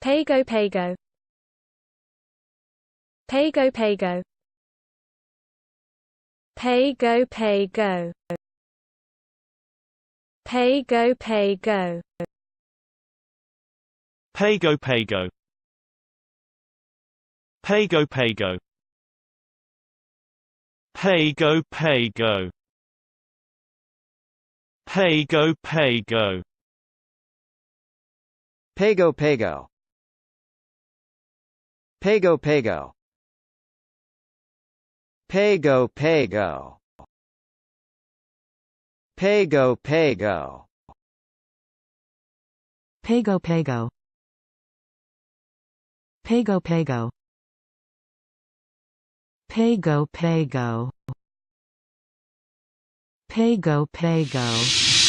Pago Pago. Pago Pago. Pago Pago. Pago Pago. Pago Pago. Pago Pago. Pago Pago. Pago Pago. Pago Pago. Pago Pago. Pago Pago. Pago Pago. Pago Pago. Pago Pago. Pago Pago. Pago Pago.